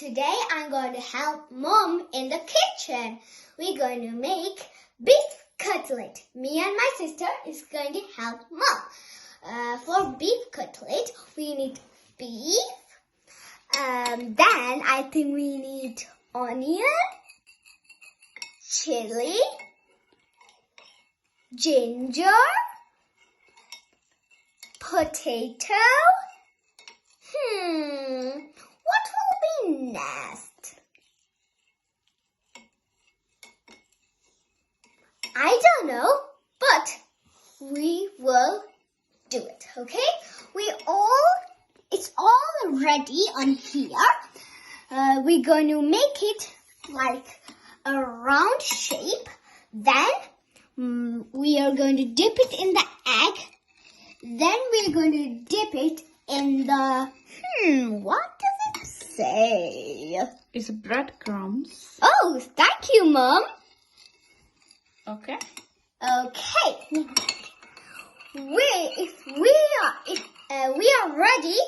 Today I'm going to help Mom in the kitchen. We're going to make beef cutlet. Me and my sister is going to help Mom. For beef cutlet, we need beef. Then I think we need onion, chili, ginger, potato. What will be next? I don't know, but we will do it, okay? It's all ready on here. We're going to make it like a round shape. Then we are going to dip it in the egg. Then we're going to dip it in the, what does it say? It's breadcrumbs. Oh, thank you, Mom. Okay. Okay. We are ready.